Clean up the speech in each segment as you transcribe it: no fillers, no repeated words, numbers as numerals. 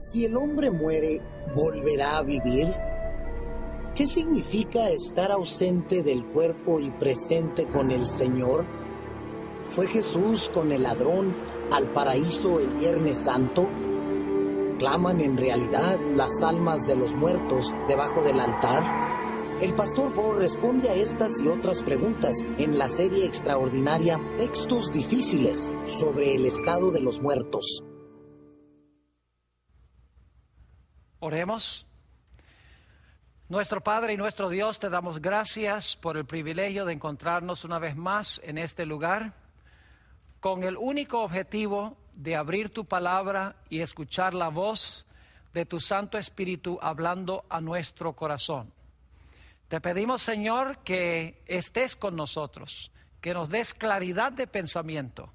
Si el hombre muere, ¿volverá a vivir? ¿Qué significa estar ausente del cuerpo y presente con el Señor? ¿Fue Jesús con el ladrón al paraíso el Viernes Santo? ¿Claman en realidad las almas de los muertos debajo del altar? El pastor Bo responde a estas y otras preguntas en la serie extraordinaria Textos Difíciles sobre el estado de los muertos. Oremos. Nuestro Padre y nuestro Dios, te damos gracias por el privilegio de encontrarnos una vez más en este lugar con el único objetivo de abrir tu palabra y escuchar la voz de tu Santo Espíritu hablando a nuestro corazón. Te pedimos, Señor, que estés con nosotros, que nos des claridad de pensamiento,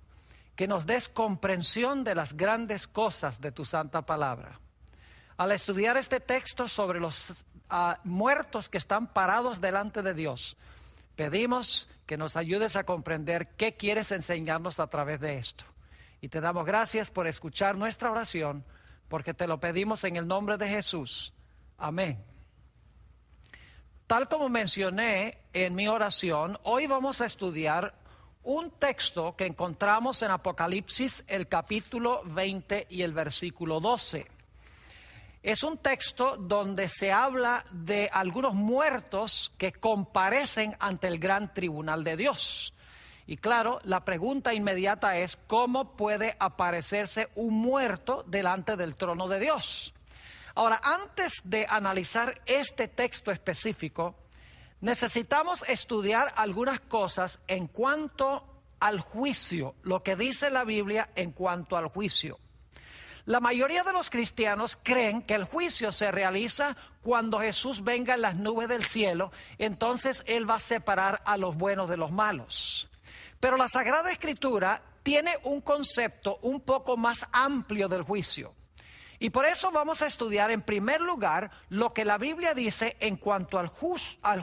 que nos des comprensión de las grandes cosas de tu santa palabra. Al estudiar este texto sobre los muertos que están parados delante de Dios, pedimos que nos ayudes a comprender qué quieres enseñarnos a través de esto. Y te damos gracias por escuchar nuestra oración, porque te lo pedimos en el nombre de Jesús. Amén. Tal como mencioné en mi oración, hoy vamos a estudiar un texto que encontramos en Apocalipsis, el capítulo 20 y el versículo 12. Es un texto donde se habla de algunos muertos que comparecen ante el gran tribunal de Dios. Y claro, la pregunta inmediata es, ¿cómo puede aparecerse un muerto delante del trono de Dios? Ahora, antes de analizar este texto específico, necesitamos estudiar algunas cosas en cuanto al juicio, lo que dice la Biblia en cuanto al juicio. La mayoría de los cristianos creen que el juicio se realiza cuando Jesús venga en las nubes del cielo, entonces Él va a separar a los buenos de los malos. Pero la Sagrada Escritura tiene un concepto un poco más amplio del juicio. Y por eso vamos a estudiar en primer lugar lo que la Biblia dice en cuanto al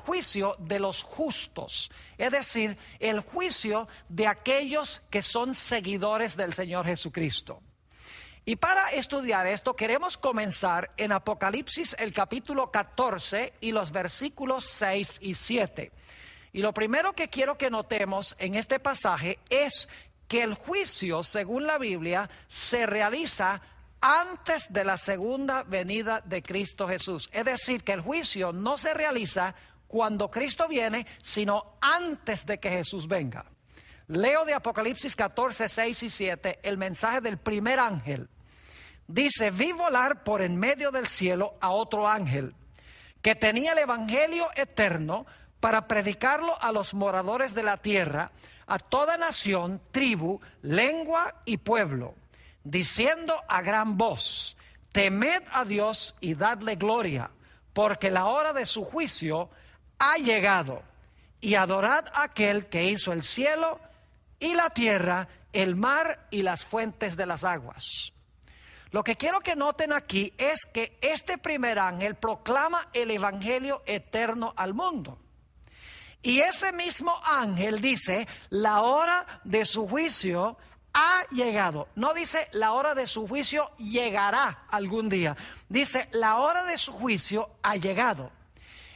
juicio de los justos. Es decir, el juicio de aquellos que son seguidores del Señor Jesucristo. Y para estudiar esto queremos comenzar en Apocalipsis el capítulo 14 y los versículos 6 y 7. Y lo primero que quiero que notemos en este pasaje es que el juicio, según la Biblia, se realiza antes de la segunda venida de Cristo Jesús. Es decir, que el juicio no se realiza cuando Cristo viene, sino antes de que Jesús venga. Leo de Apocalipsis 14, 6 y 7 el mensaje del primer ángel. Dice: vi volar por en medio del cielo a otro ángel que tenía el evangelio eterno para predicarlo a los moradores de la tierra, a toda nación, tribu, lengua y pueblo, diciendo a gran voz: temed a Dios y dadle gloria, porque la hora de su juicio ha llegado, y adorad a aquel que hizo el cielo y la tierra, el mar y las fuentes de las aguas. Lo que quiero que noten aquí es que este primer ángel proclama el evangelio eterno al mundo. Y ese mismo ángel dice: la hora de su juicio ha llegado. No dice la hora de su juicio llegará algún día. Dice la hora de su juicio ha llegado.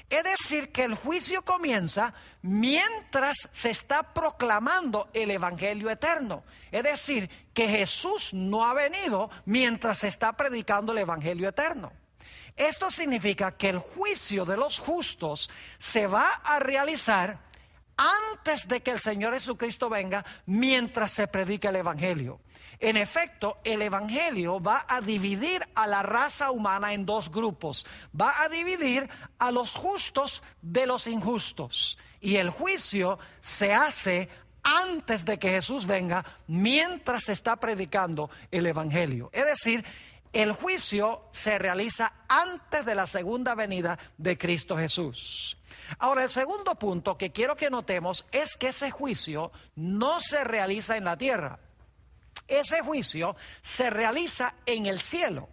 Es decir, que el juicio comienza mientras se está proclamando el evangelio eterno. Es decir, que Jesús no ha venido mientras se está predicando el evangelio eterno. Esto significa que el juicio de los justos se va a realizar antes de que el Señor Jesucristo venga, mientras se predica el evangelio. En efecto, el evangelio va a dividir a la raza humana en dos grupos. Va a dividir a los justos de los injustos. Y el juicio se hace antes de que Jesús venga, mientras se está predicando el evangelio. Es decir, el juicio se realiza antes de la segunda venida de Cristo Jesús. Ahora, el segundo punto que quiero que notemos es que ese juicio no se realiza en la tierra. Ese juicio se realiza en el cielo,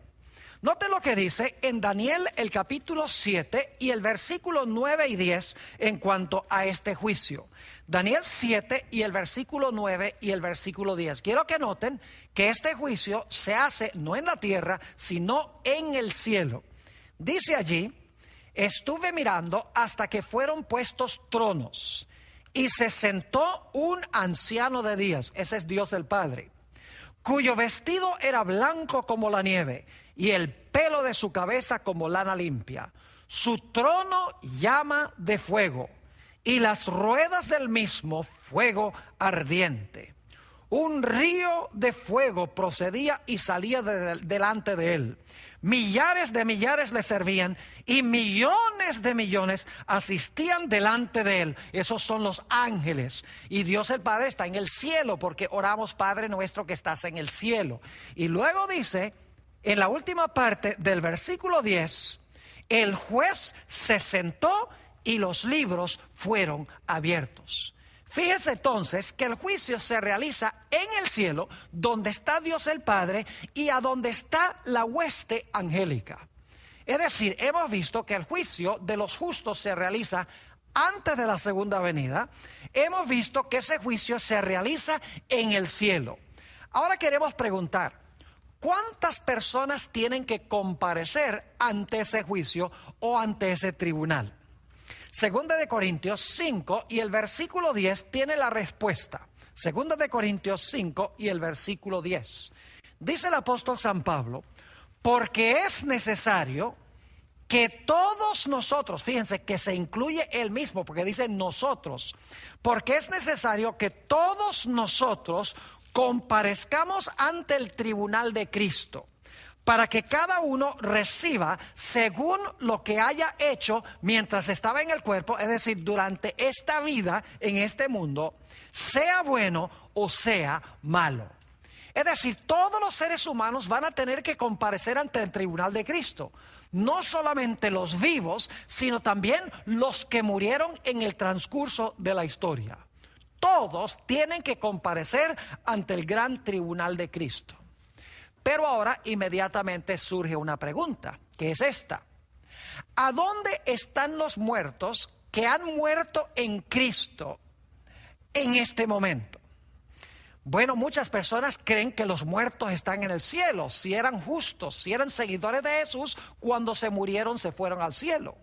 Noten lo que dice en Daniel el capítulo 7 y el versículo 9 y 10 en cuanto a este juicio. Daniel 7 y el versículo 9 y el versículo 10. Quiero que noten que este juicio se hace no en la tierra, sino en el cielo. Dice allí: estuve mirando hasta que fueron puestos tronos, y se sentó un anciano de días, ese es Dios el Padre, cuyo vestido era blanco como la nieve, y el pelo de su cabeza como lana limpia. Su trono llama de fuego, y las ruedas del mismo fuego ardiente. Un río de fuego procedía y salía delante de él. Millares de millares le servían, y millones de millones asistían delante de él. Esos son los ángeles. Y Dios el Padre está en el cielo, porque oramos: Padre nuestro que estás en el cielo. Y luego dice, en la última parte del versículo 10, el juez se sentó y los libros fueron abiertos. Fíjense entonces que el juicio se realiza en el cielo, donde está Dios el Padre y a donde está la hueste angélica. Es decir, hemos visto que el juicio de los justos se realiza antes de la segunda venida. Hemos visto que ese juicio se realiza en el cielo. Ahora queremos preguntar: ¿cuántas personas tienen que comparecer ante ese juicio o ante ese tribunal? Segunda de Corintios 5 y el versículo 10 tiene la respuesta. Segunda de Corintios 5 y el versículo 10. Dice el apóstol San Pablo: porque es necesario que todos nosotros, fíjense que se incluye él mismo, porque dice nosotros, porque es necesario que todos nosotros comparezcamos ante el tribunal de Cristo, para que cada uno reciba según lo que haya hecho mientras estaba en el cuerpo, es decir, durante esta vida en este mundo, sea bueno o sea malo. Es decir, todos los seres humanos van a tener que comparecer ante el tribunal de Cristo. No solamente los vivos, sino también los que murieron en el transcurso de la historia. Todos tienen que comparecer ante el gran tribunal de Cristo. Pero ahora inmediatamente surge una pregunta, que es esta: ¿a dónde están los muertos que han muerto en Cristo en este momento? Bueno, muchas personas creen que los muertos están en el cielo. Si eran justos, si eran seguidores de Jesús, cuando se murieron se fueron al cielo.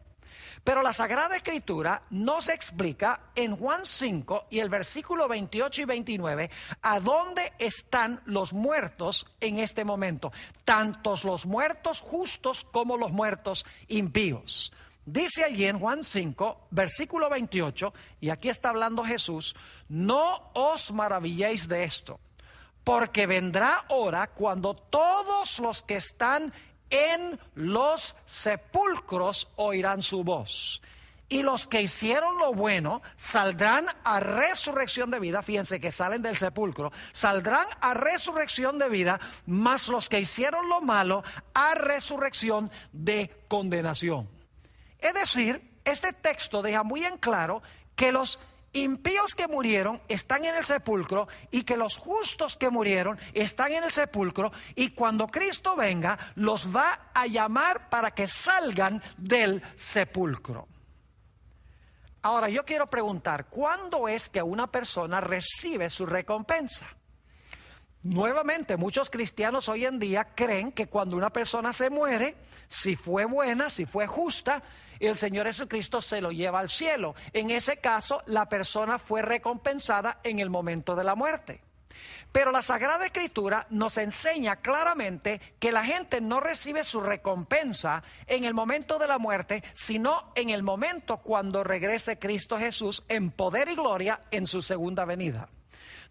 Pero la Sagrada Escritura nos explica en Juan 5 y el versículo 28 y 29 a dónde están los muertos en este momento, tantos los muertos justos como los muertos impíos. Dice allí en Juan 5, versículo 28, y aquí está hablando Jesús: no os maravilléis de esto, porque vendrá hora cuando todos los que están en los sepulcros oirán su voz, y los que hicieron lo bueno saldrán a resurrección de vida. Fíjense que salen del sepulcro, saldrán a resurrección de vida, mas los que hicieron lo malo a resurrección de condenación. Es decir, este texto deja muy en claro que los impíos que murieron están en el sepulcro y que los justos que murieron están en el sepulcro, y cuando Cristo venga los va a llamar para que salgan del sepulcro. Ahora yo quiero preguntar: ¿cuándo es que una persona recibe su recompensa? Nuevamente, muchos cristianos hoy en día creen que cuando una persona se muere, si fue buena, si fue justa, el Señor Jesucristo se lo lleva al cielo. En ese caso, la persona fue recompensada en el momento de la muerte. Pero la Sagrada Escritura nos enseña claramente que la gente no recibe su recompensa en el momento de la muerte, sino en el momento cuando regrese Cristo Jesús en poder y gloria en su segunda venida.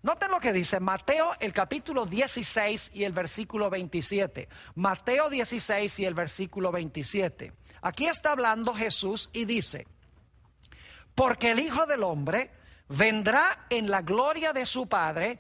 Noten lo que dice Mateo el capítulo 16 y el versículo 27. Mateo 16 y el versículo 27. Aquí está hablando Jesús y dice: porque el Hijo del Hombre vendrá en la gloria de su Padre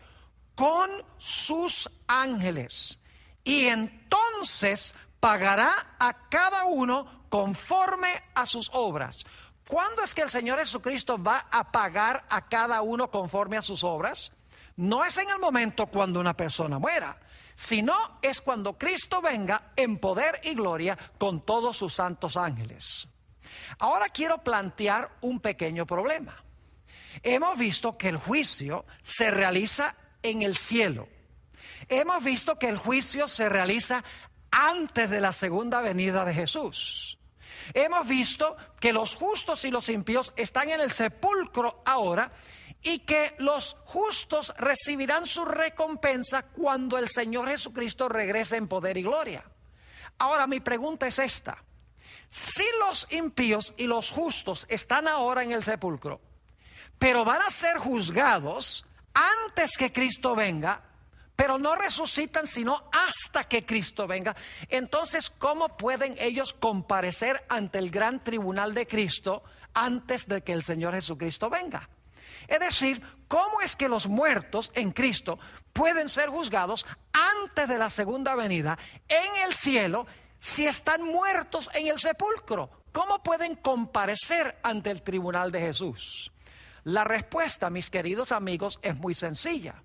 con sus ángeles, y entonces pagará a cada uno conforme a sus obras. ¿Cuándo es que el Señor Jesucristo va a pagar a cada uno conforme a sus obras? No es en el momento cuando una persona muera, sino es cuando Cristo venga en poder y gloria con todos sus santos ángeles. Ahora quiero plantear un pequeño problema. Hemos visto que el juicio se realiza en el cielo. Hemos visto que el juicio se realiza antes de la segunda venida de Jesús. Hemos visto que los justos y los impíos están en el sepulcro ahora y que los justos recibirán su recompensa cuando el Señor Jesucristo regrese en poder y gloria. Ahora mi pregunta es esta: si los impíos y los justos están ahora en el sepulcro, pero van a ser juzgados antes que Cristo venga, pero no resucitan sino hasta que Cristo venga, entonces ¿cómo pueden ellos comparecer ante el gran tribunal de Cristo antes de que el Señor Jesucristo venga? Es decir, ¿cómo es que los muertos en Cristo pueden ser juzgados antes de la segunda venida en el cielo si están muertos en el sepulcro? ¿Cómo pueden comparecer ante el tribunal de Jesús? La respuesta, mis queridos amigos, es muy sencilla.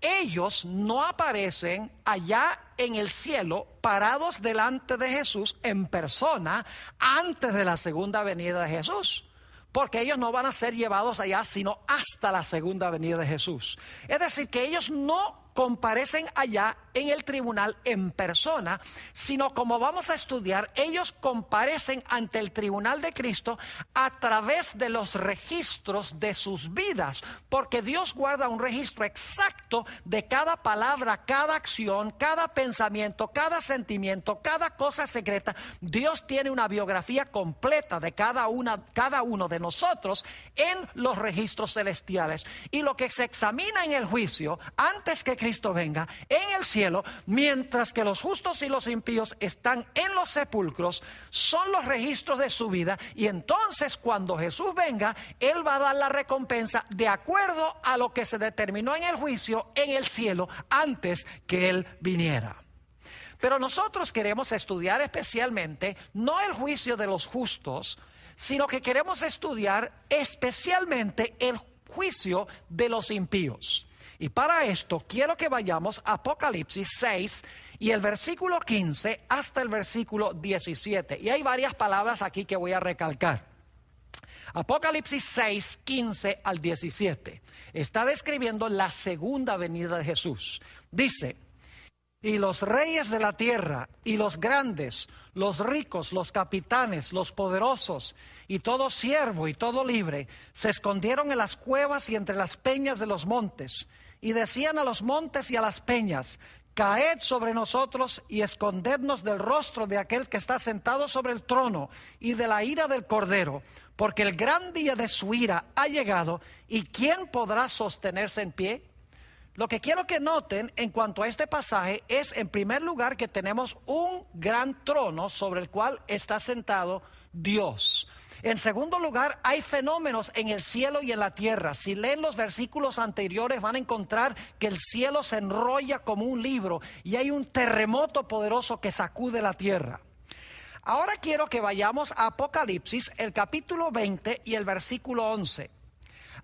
Ellos no aparecen allá en el cielo parados delante de Jesús en persona antes de la segunda venida de Jesús, porque ellos no van a ser llevados allá sino hasta la segunda venida de Jesús. Es decir, que ellos no comparecen allá en el tribunal en persona, sino, como vamos a estudiar, ellos comparecen ante el tribunal de Cristo a través de los registros de sus vidas, porque Dios guarda un registro exacto de cada palabra, cada acción, cada pensamiento, cada sentimiento, cada cosa secreta. Dios tiene una biografía completa de cada uno de nosotros en los registros celestiales, y lo que se examina en el juicio antes que Cristo venga en el cielo, mientras que los justos y los impíos están en los sepulcros, son los registros de su vida. Y entonces cuando Jesús venga, Él va a dar la recompensa de acuerdo a lo que se determinó en el juicio en el cielo antes que Él viniera. Pero nosotros queremos estudiar especialmente no el juicio de los justos, sino que queremos estudiar especialmente el juicio de los impíos. Y para esto quiero que vayamos a Apocalipsis 6 y el versículo 15 hasta el versículo 17. Y hay varias palabras aquí que voy a recalcar. Apocalipsis 6, 15 al 17. Está describiendo la segunda venida de Jesús. Dice: y los reyes de la tierra, y los grandes, los ricos, los capitanes, los poderosos, y todo siervo y todo libre, se escondieron en las cuevas y entre las peñas de los montes, y decían a los montes y a las peñas: caed sobre nosotros y escondednos del rostro de aquel que está sentado sobre el trono y de la ira del Cordero, porque el gran día de su ira ha llegado, y ¿quién podrá sostenerse en pie? Lo que quiero que noten en cuanto a este pasaje es, en primer lugar, que tenemos un gran trono sobre el cual está sentado Dios. En segundo lugar, hay fenómenos en el cielo y en la tierra. Si leen los versículos anteriores van a encontrar que el cielo se enrolla como un libro y hay un terremoto poderoso que sacude la tierra. Ahora quiero que vayamos a Apocalipsis, el capítulo 20 y el versículo 11.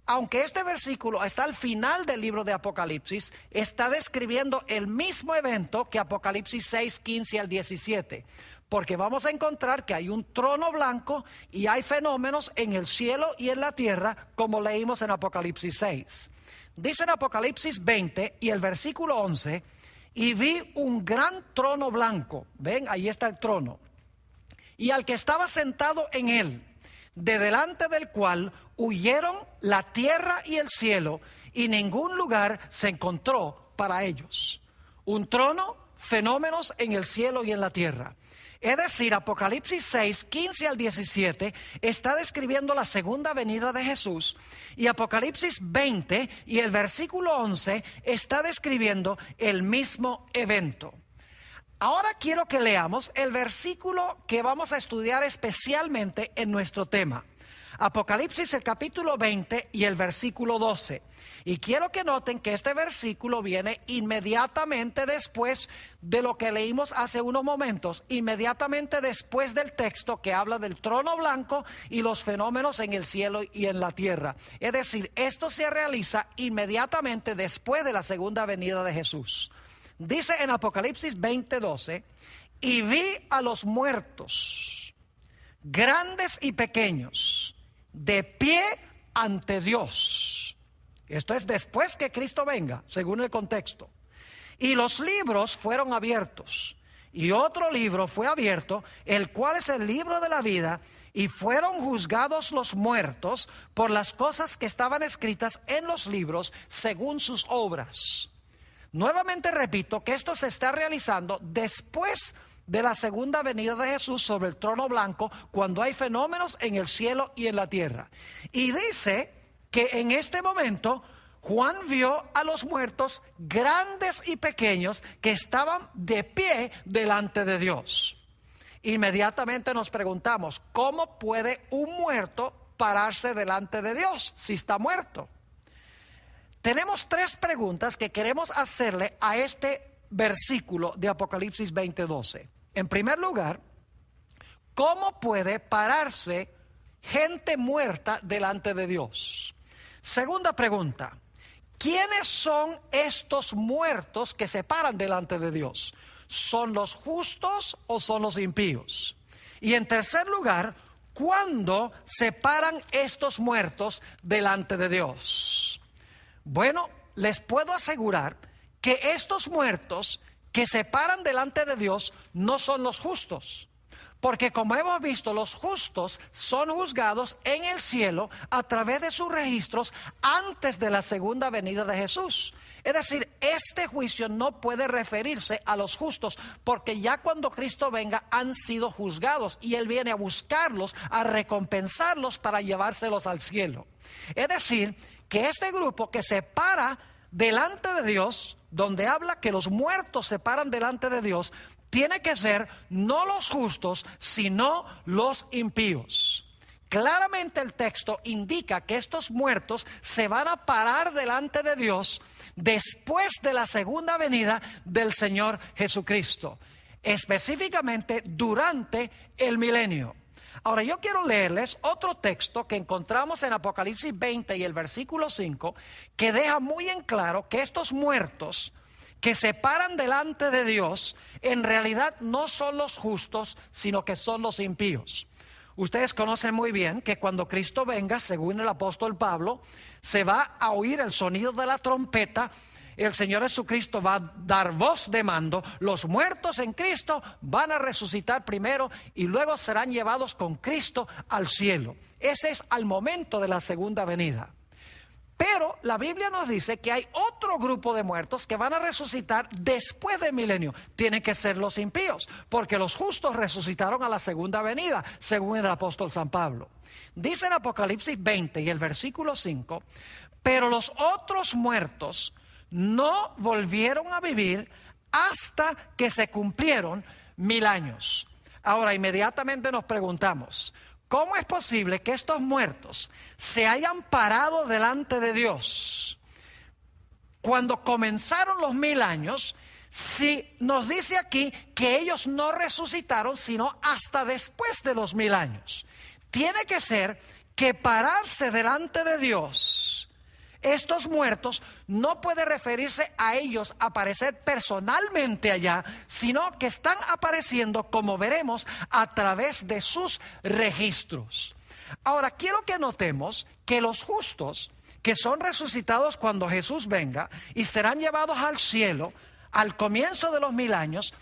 Aunque este versículo está al final del libro de Apocalipsis, está describiendo el mismo evento que Apocalipsis 6, 15 al 17. Porque vamos a encontrar que hay un trono blanco y hay fenómenos en el cielo y en la tierra, como leímos en Apocalipsis 6. Dice en Apocalipsis 20 y el versículo 11: y vi un gran trono blanco. Ven, ahí está el trono. Y al que estaba sentado en él, de delante del cual huyeron la tierra y el cielo, y ningún lugar se encontró para ellos. Un trono, fenómenos en el cielo y en la tierra. Es decir, Apocalipsis 6, 15 al 17 está describiendo la segunda venida de Jesús, y Apocalipsis 20 y el versículo 11 está describiendo el mismo evento. Ahora quiero que leamos el versículo que vamos a estudiar especialmente en nuestro tema. Apocalipsis, el capítulo 20 y el versículo 12. Y quiero que noten que este versículo viene inmediatamente después de lo que leímos hace unos momentos, inmediatamente después del texto que habla del trono blanco y los fenómenos en el cielo y en la tierra. Es decir, esto se realiza inmediatamente después de la segunda venida de Jesús. Dice en Apocalipsis 20:12, y vi a los muertos, grandes y pequeños, de pie ante Dios. Esto es después que Cristo venga, según el contexto. Y los libros fueron abiertos. Y otro libro fue abierto, el cual es el libro de la vida, y fueron juzgados los muertos por las cosas que estaban escritas en los libros según sus obras. Nuevamente repito que esto se está realizando después de la segunda venida de Jesús sobre el trono blanco, cuando hay fenómenos en el cielo y en la tierra. Y dice que en este momento Juan vio a los muertos grandes y pequeños que estaban de pie delante de Dios. Inmediatamente nos preguntamos, ¿cómo puede un muerto pararse delante de Dios si está muerto? Tenemos tres preguntas que queremos hacerle a este versículo de Apocalipsis 20:12. En primer lugar, ¿cómo puede pararse gente muerta delante de Dios? Segunda pregunta, ¿quiénes son estos muertos que se paran delante de Dios? ¿Son los justos o son los impíos? Y en tercer lugar, ¿cuándo se paran estos muertos delante de Dios? Bueno, les puedo asegurar que estos muertos que se paran delante de Dios no son los justos. Porque como hemos visto, los justos son juzgados en el cielo a través de sus registros antes de la segunda venida de Jesús. Es decir, este juicio no puede referirse a los justos, porque ya cuando Cristo venga han sido juzgados y Él viene a buscarlos, a recompensarlos para llevárselos al cielo. Es decir, que este grupo que se para delante de Dios, donde habla que los muertos se paran delante de Dios, tiene que ser no los justos, sino los impíos. Claramente el texto indica que estos muertos se van a parar delante de Dios después de la segunda venida del Señor Jesucristo, específicamente durante el milenio. Ahora yo quiero leerles otro texto que encontramos en Apocalipsis 20 y el versículo 5, que deja muy en claro que estos muertos que se paran delante de Dios, en realidad no son los justos, sino que son los impíos. Ustedes conocen muy bien que cuando Cristo venga, según el apóstol Pablo, se va a oír el sonido de la trompeta. El Señor Jesucristo va a dar voz de mando. Los muertos en Cristo van a resucitar primero y luego serán llevados con Cristo al cielo. Ese es al momento de la segunda venida. Pero la Biblia nos dice que hay otro grupo de muertos que van a resucitar después del milenio. Tienen que ser los impíos, porque los justos resucitaron a la segunda venida, según el apóstol San Pablo. Dice en Apocalipsis 20 y el versículo 5, pero los otros muertos no volvieron a vivir hasta que se cumplieron 1000 años. Ahora inmediatamente nos preguntamos, ¿cómo es posible que estos muertos se hayan parado delante de Dios cuando comenzaron los 1000 años, si nos dice aquí que ellos no resucitaron sino hasta después de los 1000 años? Tiene que ser que pararse delante de Dios, estos muertos, no puede referirse a ellos aparecer personalmente allá, sino que están apareciendo, como veremos, a través de sus registros. Ahora, quiero que notemos que los justos, que son resucitados cuando Jesús venga y serán llevados al cielo al comienzo de los 1000 años,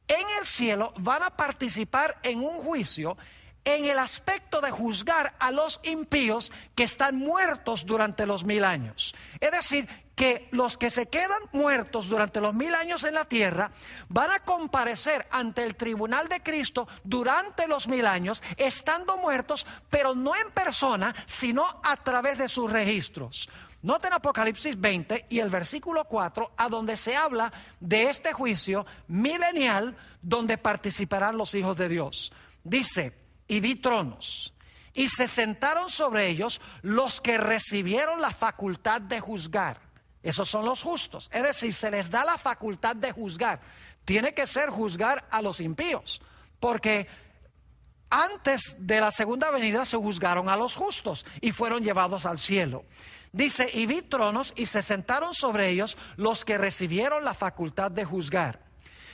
en el cielo van a participar en un juicio en el aspecto de juzgar a los impíos que están muertos durante los 1000 años. Es decir, que los que se quedan muertos durante los 1000 años en la tierra van a comparecer ante el tribunal de Cristo durante los 1000 años, estando muertos, pero no en persona, sino a través de sus registros. Noten Apocalipsis 20 y el versículo 4, a donde se habla de este juicio milenial donde participarán los hijos de Dios. Dice: y vi tronos, y se sentaron sobre ellos los que recibieron la facultad de juzgar. Esos son los justos, es decir, se les da la facultad de juzgar. Tiene que ser juzgar a los impíos, porque Antes de la segunda venida se juzgaron a los justos y fueron llevados al cielo. Dice, y vi tronos y se sentaron sobre ellos los que recibieron la facultad de juzgar.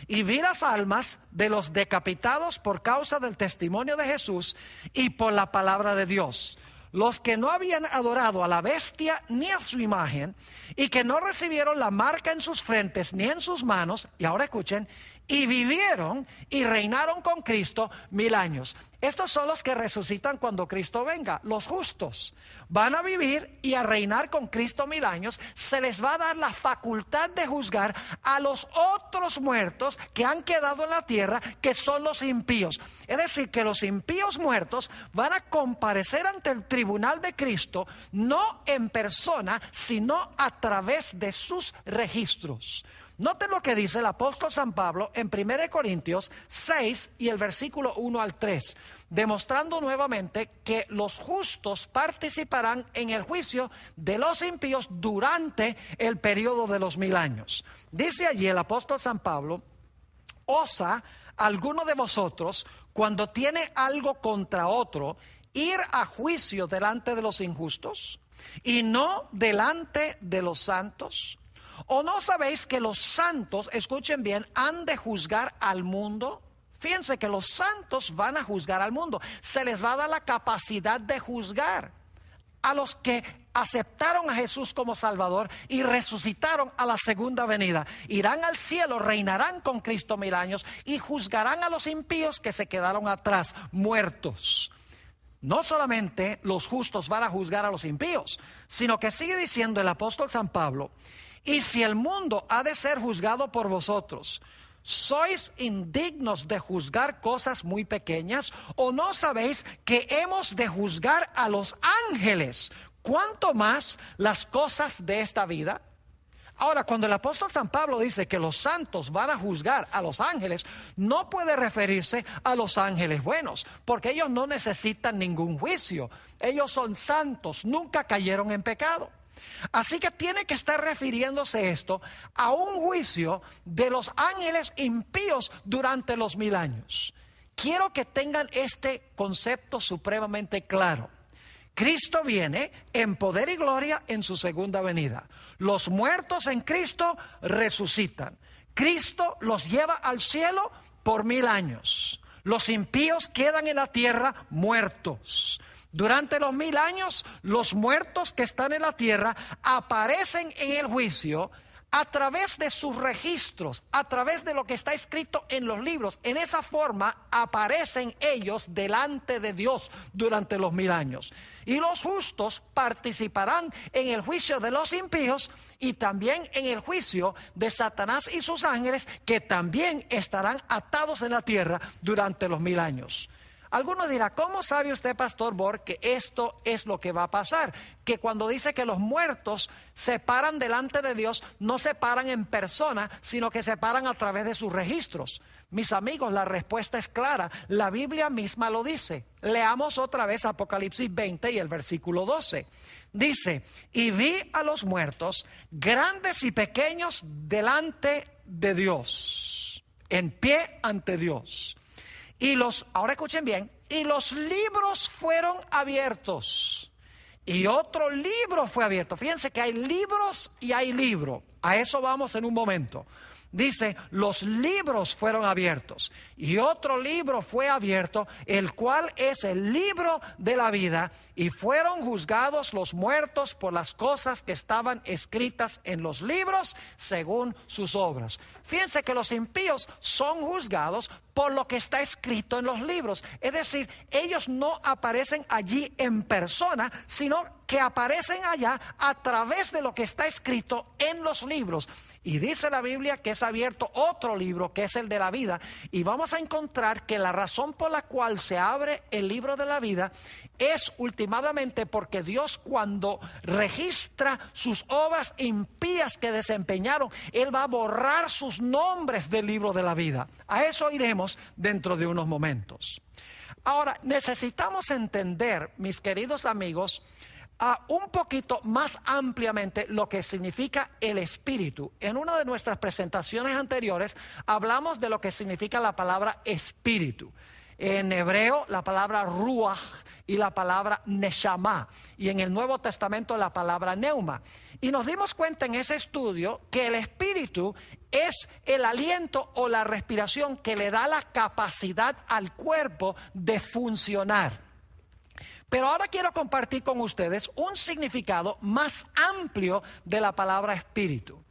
Y vi las almas de los decapitados por causa del testimonio de Jesús y por la palabra de Dios. Los que no habían adorado a la bestia ni a su imagen y que no recibieron la marca en sus frentes ni en sus manos, y ahora escuchen, y vivieron y reinaron con Cristo 1000 años. Estos son los que resucitan cuando Cristo venga, los justos. Van a vivir y a reinar con Cristo 1000 años. Se les va a dar la facultad de juzgar a los otros muertos que han quedado en la tierra, que son los impíos. Es decir, que los impíos muertos van a comparecer ante el tribunal de Cristo, no en persona, sino a través de sus registros. Noten lo que dice el apóstol San Pablo en 1 Corintios 6 y el versículo 1 al 3, demostrando nuevamente que los justos participarán en el juicio de los impíos durante el periodo de los 1000 años. Dice allí el apóstol San Pablo, ¿osa alguno de vosotros, cuando tiene algo contra otro, ir a juicio delante de los injustos y no delante de los santos? ¿O no sabéis que los santos, escuchen bien, han de juzgar al mundo? Fíjense que los santos van a juzgar al mundo. Se les va a dar la capacidad de juzgar a los que aceptaron a Jesús como Salvador y resucitaron a la segunda venida. Irán al cielo, reinarán con Cristo 1000 años y juzgarán a los impíos que se quedaron atrás, muertos. No solamente los justos van a juzgar a los impíos, sino que sigue diciendo el apóstol San Pablo, y si el mundo ha de ser juzgado por vosotros, ¿sois indignos de juzgar cosas muy pequeñas? ¿O no sabéis que hemos de juzgar a los ángeles? ¿Cuánto más las cosas de esta vida? Ahora, cuando el apóstol San Pablo dice que los santos van a juzgar a los ángeles, no puede referirse a los ángeles buenos, porque ellos no necesitan ningún juicio. Ellos son santos, nunca cayeron en pecado. Así que tiene que estar refiriéndose esto a un juicio de los ángeles impíos durante los 1000 años. Quiero que tengan este concepto supremamente claro. Cristo viene en poder y gloria en su segunda venida. Los muertos en Cristo resucitan. Cristo los lleva al cielo por 1000 años. Los impíos quedan en la tierra muertos. Durante los 1000 años, los muertos que están en la tierra aparecen en el juicio a través de sus registros, a través de lo que está escrito en los libros. En esa forma aparecen ellos delante de Dios durante los 1000 años. Y los justos participarán en el juicio de los impíos y también en el juicio de Satanás y sus ángeles, que también estarán atados en la tierra durante los 1000 años. Algunos dirán, ¿cómo sabe usted, Pastor Borg, que esto es lo que va a pasar? Que cuando dice que los muertos se paran delante de Dios, no se paran en persona, sino que se paran a través de sus registros. Mis amigos, la respuesta es clara. La Biblia misma lo dice. Leamos otra vez Apocalipsis 20 y el versículo 12. Dice, y vi a los muertos, grandes y pequeños, delante de Dios, en pie ante Dios. Ahora escuchen bien, y los libros fueron abiertos, y otro libro fue abierto. Fíjense que hay libros y hay libro. A eso vamos en un momento. Dice, los libros fueron abiertos, y otro libro fue abierto, el cual es el libro de la vida, y fueron juzgados los muertos por las cosas que estaban escritas en los libros según sus obras. Fíjense que los impíos son juzgados por lo que está escrito en los libros. Es decir, ellos no aparecen allí en persona, sino que aparecen allá a través de lo que está escrito en los libros. Y dice la Biblia que es abierto otro libro, que es el de la vida. Y vamos a encontrar que la razón por la cual se abre el libro de la vida es últimamente porque Dios, cuando registra sus obras impías que desempeñaron, Él va a borrar sus nombres del libro de la vida. A eso iremos dentro de unos momentos. Ahora, necesitamos entender, mis queridos amigos, un poquito más ampliamente lo que significa el espíritu. En una de nuestras presentaciones anteriores hablamos de lo que significa la palabra espíritu. En hebreo la palabra ruach y la palabra neshama, y en el Nuevo Testamento la palabra neuma. Y nos dimos cuenta en ese estudio que el espíritu es el aliento o la respiración que le da la capacidad al cuerpo de funcionar. Pero ahora quiero compartir con ustedes un significado más amplio de la palabra espíritu.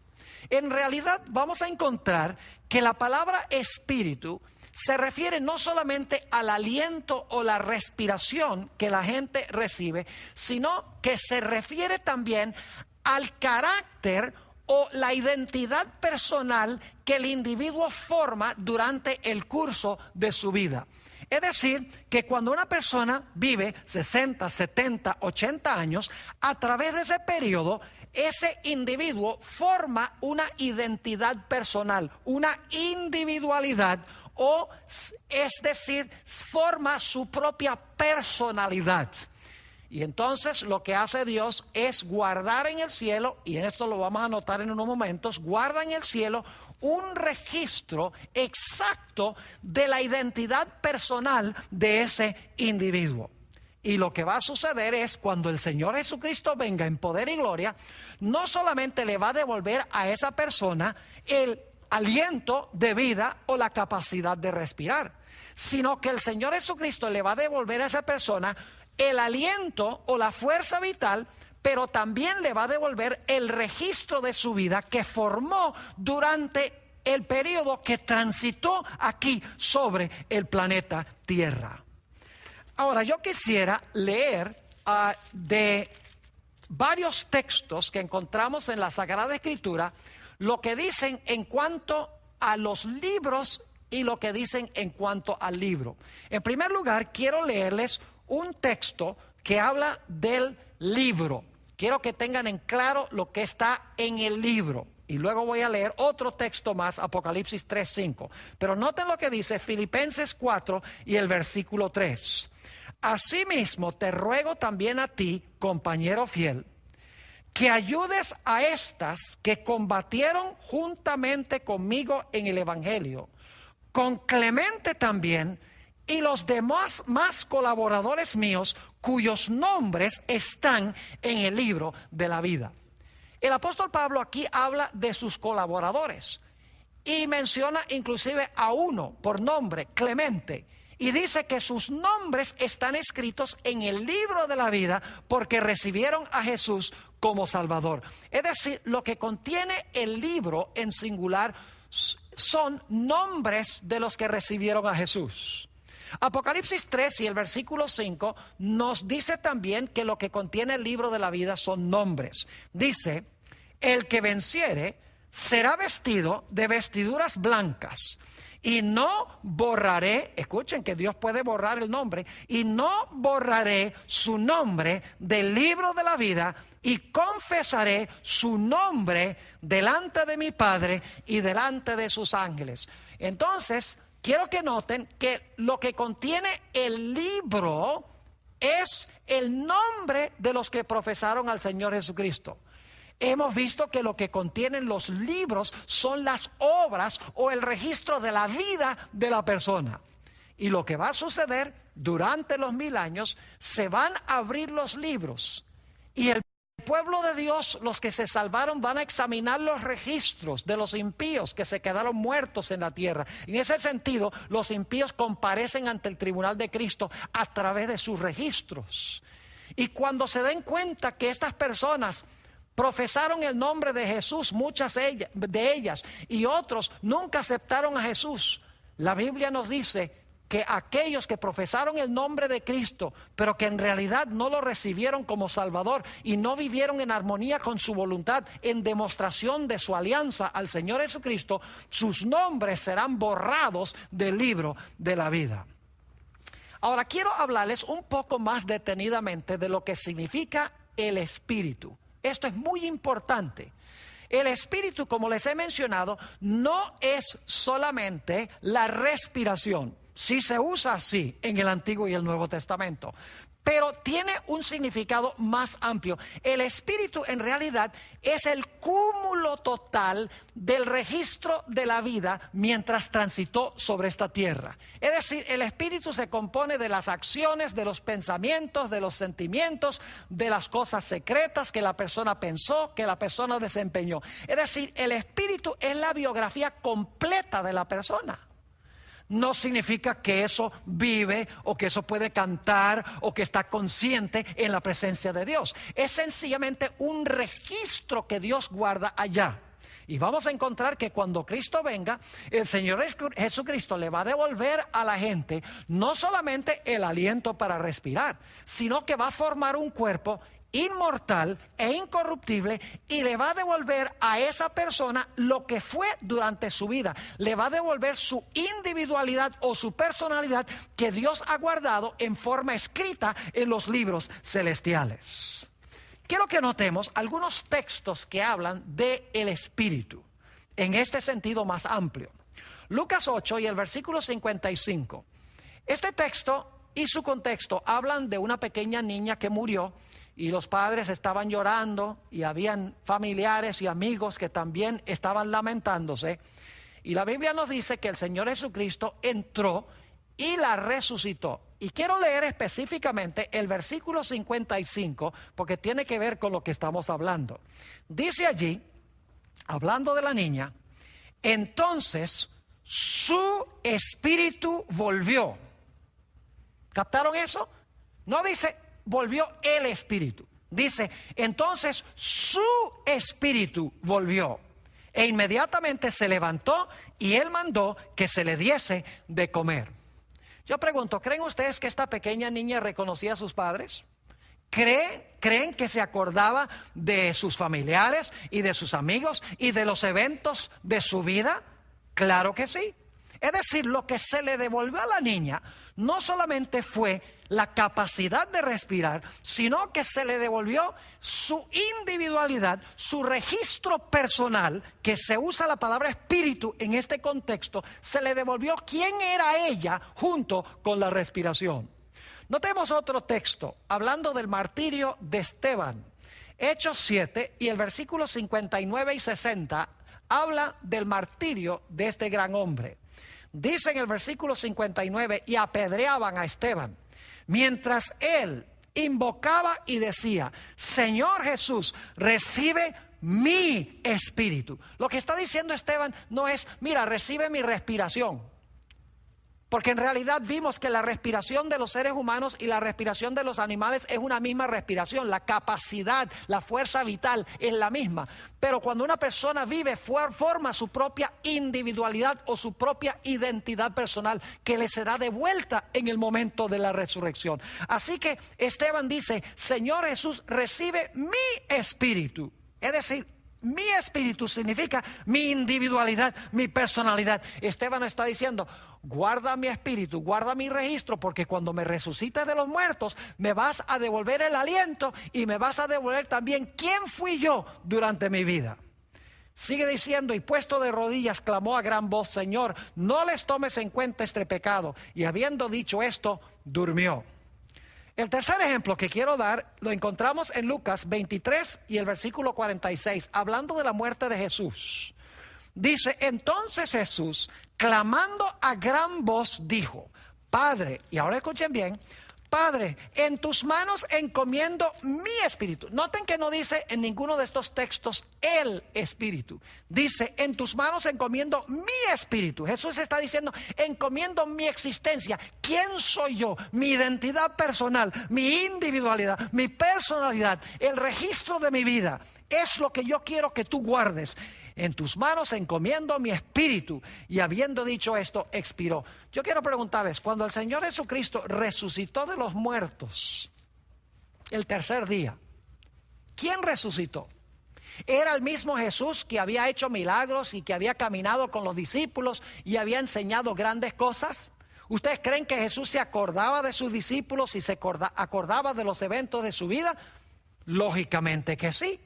En realidad vamos a encontrar que la palabra espíritu se refiere no solamente al aliento o la respiración que la gente recibe, sino que se refiere también al carácter o la identidad personal que el individuo forma durante el curso de su vida. Es decir, que cuando una persona vive 60, 70, 80 años, a través de ese periodo, ese individuo forma una identidad personal, una individualidad, o es decir, forma su propia personalidad. Y entonces lo que hace Dios es guardar en el cielo, y esto lo vamos a notar en unos momentos, guarda en el cielo un registro exacto de la identidad personal de ese individuo. Y lo que va a suceder es cuando el Señor Jesucristo venga en poder y gloria, no solamente le va a devolver a esa persona el aliento de vida o la capacidad de respirar, sino que el Señor Jesucristo le va a devolver a esa persona el aliento o la fuerza vital, pero también le va a devolver el registro de su vida que formó durante el periodo que transitó aquí sobre el planeta Tierra. Ahora, yo quisiera leer de varios textos que encontramos en la Sagrada Escritura, lo que dicen en cuanto a los libros y lo que dicen en cuanto al libro. En primer lugar, quiero leerles un texto que habla del libro. Quiero que tengan en claro lo que está en el libro. Y luego voy a leer otro texto más, Apocalipsis 3:5. Pero noten lo que dice Filipenses 4 y el versículo 3. Asimismo, te ruego también a ti, compañero fiel, que ayudes a estas que combatieron juntamente conmigo en el Evangelio, con Clemente también, y los demás más colaboradores míos, cuyos nombres están en el libro de la vida. El apóstol Pablo aquí habla de sus colaboradores y menciona inclusive a uno por nombre, Clemente, y dice que sus nombres están escritos en el libro de la vida porque recibieron a Jesús como Salvador. Es decir, lo que contiene el libro en singular son nombres de los que recibieron a Jesús. Apocalipsis 3 y el versículo 5 nos dice también que lo que contiene el libro de la vida son nombres. Dice, el que venciere será vestido de vestiduras blancas y no borraré, escuchen que Dios puede borrar el nombre, y no borraré su nombre del libro de la vida y confesaré su nombre delante de mi Padre y delante de sus ángeles. Entonces, quiero que noten que lo que contiene el libro es el nombre de los que profesaron al Señor Jesucristo. Hemos visto que lo que contienen los libros son las obras o el registro de la vida de la persona. Y lo que va a suceder durante los 1000 años, se van a abrir los libros y el pueblo de Dios, los que se salvaron, van a examinar los registros de los impíos que se quedaron muertos en la tierra. En ese sentido, los impíos comparecen ante el tribunal de Cristo a través de sus registros. Y cuando se den cuenta que estas personas profesaron el nombre de Jesús, muchas de ellas, y otros nunca aceptaron a Jesús, la Biblia nos dice que aquellos que profesaron el nombre de Cristo, pero que en realidad no lo recibieron como Salvador y no vivieron en armonía con su voluntad, en demostración de su alianza al Señor Jesucristo, sus nombres serán borrados del libro de la vida. Ahora quiero hablarles un poco más detenidamente de lo que significa el Espíritu. Esto es muy importante. El Espíritu, como les he mencionado, no es solamente la respiración. Sí se usa así en el Antiguo y el Nuevo Testamento, pero tiene un significado más amplio. El Espíritu en realidad es el cúmulo total del registro de la vida mientras transitó sobre esta tierra. Es decir, el Espíritu se compone de las acciones, de los pensamientos, de los sentimientos, de las cosas secretas que la persona pensó, que la persona desempeñó. Es decir, el Espíritu es la biografía completa de la persona. No significa que eso vive o que eso puede cantar o que está consciente en la presencia de Dios. Es sencillamente un registro que Dios guarda allá. Y vamos a encontrar que cuando Cristo venga, el Señor Jesucristo le va a devolver a la gente no solamente el aliento para respirar, sino que va a formar un cuerpo inmortal e incorruptible y le va a devolver a esa persona lo que fue durante su vida. Le va a devolver su individualidad o su personalidad que Dios ha guardado en forma escrita en los libros celestiales. Quiero que notemos algunos textos que hablan del Espíritu en este sentido más amplio. Lucas 8 y el versículo 55. Este texto y su contexto hablan de una pequeña niña que murió y los padres estaban llorando y habían familiares y amigos que también estaban lamentándose. Y la Biblia nos dice que el Señor Jesucristo entró y la resucitó. Y quiero leer específicamente el versículo 55 porque tiene que ver con lo que estamos hablando. Dice allí, hablando de la niña, entonces su espíritu volvió. ¿Captaron eso? No dice volvió el espíritu. Dice, entonces su espíritu volvió. E inmediatamente se levantó y él mandó que se le diese de comer. Yo pregunto, ¿creen ustedes que esta pequeña niña reconocía a sus padres? ¿Creen que se acordaba de sus familiares y de sus amigos y de los eventos de su vida? Claro que sí. Es decir, lo que se le devolvió a la niña no solamente fue la capacidad de respirar, sino que se le devolvió su individualidad, su registro personal, que se usa la palabra espíritu en este contexto, se le devolvió quién era ella junto con la respiración. Notemos otro texto, hablando del martirio de Esteban. Hechos 7 y el versículo 59 y 60 habla del martirio de este gran hombre. Dice en el versículo 59, y apedreaban a Esteban, mientras él invocaba y decía, Señor Jesús, recibe mi espíritu. Lo que está diciendo Esteban no es, mira, recibe mi respiración. Porque en realidad vimos que la respiración de los seres humanos y la respiración de los animales es una misma respiración. La capacidad, la fuerza vital es la misma. Pero cuando una persona vive, forma su propia individualidad o su propia identidad personal que le será devuelta en el momento de la resurrección. Así que Esteban dice, Señor Jesús, recibe mi espíritu. Es decir, mi espíritu significa mi individualidad, mi personalidad. Esteban está diciendo, guarda mi espíritu, guarda mi registro, porque cuando me resucites de los muertos, me vas a devolver el aliento y me vas a devolver también quién fui yo durante mi vida. Sigue diciendo, y puesto de rodillas, clamó a gran voz, Señor, no les tomes en cuenta este pecado. Y habiendo dicho esto, durmió. El tercer ejemplo que quiero dar lo encontramos en Lucas 23 y el versículo 46, hablando de la muerte de Jesús. Dice, entonces Jesús, clamando a gran voz, dijo, Padre, y ahora escuchen bien, Padre, en tus manos encomiendo mi espíritu. Noten que no dice en ninguno de estos textos el espíritu. Dice, en tus manos encomiendo mi espíritu. Jesús está diciendo, encomiendo mi existencia. ¿Quién soy yo? Mi identidad personal, mi individualidad, mi personalidad, el registro de mi vida. Es lo que yo quiero que tú guardes. En tus manos encomiendo mi espíritu. Y habiendo dicho esto, expiró. Yo quiero preguntarles, cuando el Señor Jesucristo resucitó de los muertos el tercer día, ¿quién resucitó? ¿Era el mismo Jesús que había hecho milagros y que había caminado con los discípulos y había enseñado grandes cosas? ¿Ustedes creen que Jesús se acordaba de sus discípulos y se acordaba de los eventos de su vida? Lógicamente que sí.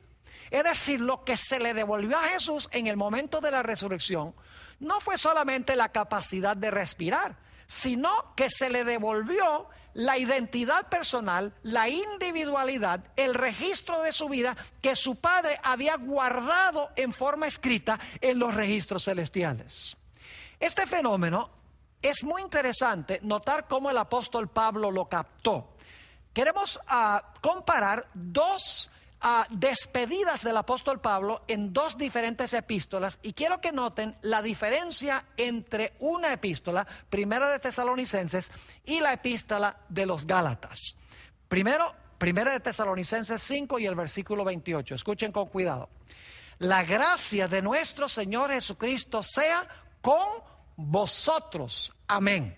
Es decir, lo que se le devolvió a Jesús en el momento de la resurrección no fue solamente la capacidad de respirar, sino que se le devolvió la identidad personal, la individualidad, el registro de su vida que su padre había guardado en forma escrita en los registros celestiales. Este fenómeno es muy interesante notar cómo el apóstol Pablo lo captó. Queremos comparar dos despedidas del apóstol Pablo en dos diferentes epístolas, y quiero que noten la diferencia entre una epístola, Primera de Tesalonicenses, y la epístola de los Gálatas. Primero, Primera de Tesalonicenses 5 y el versículo 28. Escuchen con cuidado. La gracia de nuestro Señor Jesucristo sea con vosotros. Amén.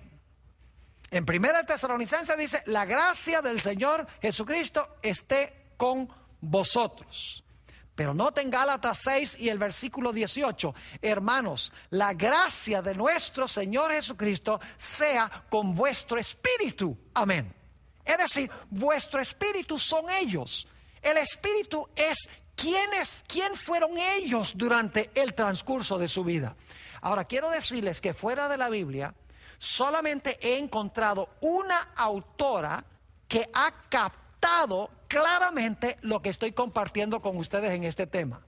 En Primera de Tesalonicenses dice: la gracia del Señor Jesucristo esté con vosotros. Pero noten Gálatas 6 y el versículo 18. Hermanos, la gracia de nuestro Señor Jesucristo sea con vuestro espíritu. Amén. Es decir, vuestro espíritu son ellos. El espíritu es quién fueron ellos durante el transcurso de su vida. Ahora, quiero decirles que fuera de la Biblia solamente he encontrado una autora que ha captado claramente lo que estoy compartiendo con ustedes en este tema.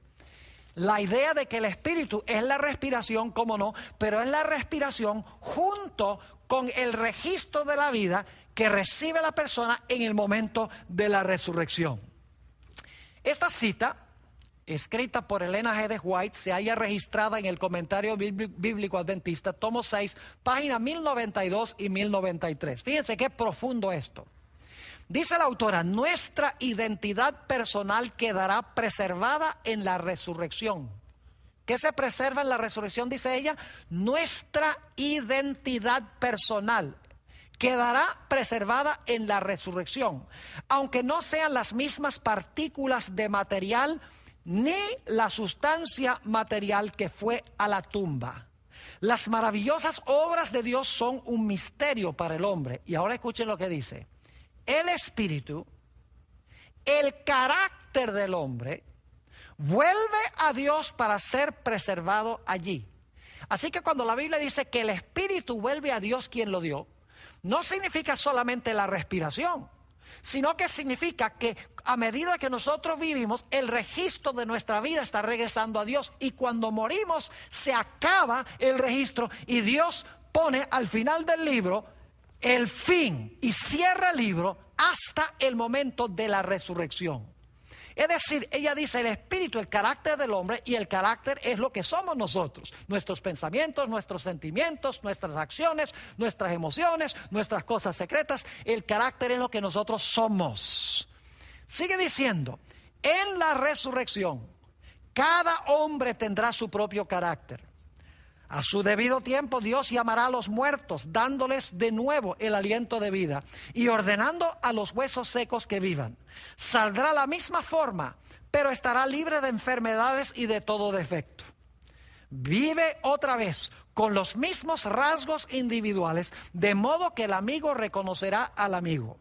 La idea de que el espíritu es la respiración, cómo no, pero es la respiración junto con el registro de la vida que recibe la persona en el momento de la resurrección. Esta cita, escrita por Elena G. de White, se halla registrada en el Comentario Bíblico Adventista, tomo 6, página 1092 y 1093. Fíjense qué profundo esto. Dice la autora: nuestra identidad personal quedará preservada en la resurrección. ¿Qué se preserva en la resurrección? Dice ella, nuestra identidad personal quedará preservada en la resurrección, aunque no sean las mismas partículas de material ni la sustancia material que fue a la tumba. Las maravillosas obras de Dios son un misterio para el hombre. Y ahora escuchen lo que dice. El espíritu, el carácter del hombre, vuelve a Dios para ser preservado allí. Así que cuando la Biblia dice que el espíritu vuelve a Dios quien lo dio, no significa solamente la respiración, sino que significa que a medida que nosotros vivimos, el registro de nuestra vida está regresando a Dios, y cuando morimos se acaba el registro y Dios pone al final del libro el fin y cierra el libro hasta el momento de la resurrección. Es decir, ella dice el espíritu, el carácter del hombre, y el carácter es lo que somos nosotros, nuestros pensamientos, nuestros sentimientos, nuestras acciones, nuestras emociones, nuestras cosas secretas. El carácter es lo que nosotros somos. Sigue diciendo, en la resurrección, cada hombre tendrá su propio carácter. A su debido tiempo Dios llamará a los muertos, dándoles de nuevo el aliento de vida y ordenando a los huesos secos que vivan. Saldrá la misma forma, pero estará libre de enfermedades y de todo defecto. Vive otra vez con los mismos rasgos individuales, de modo que el amigo reconocerá al amigo.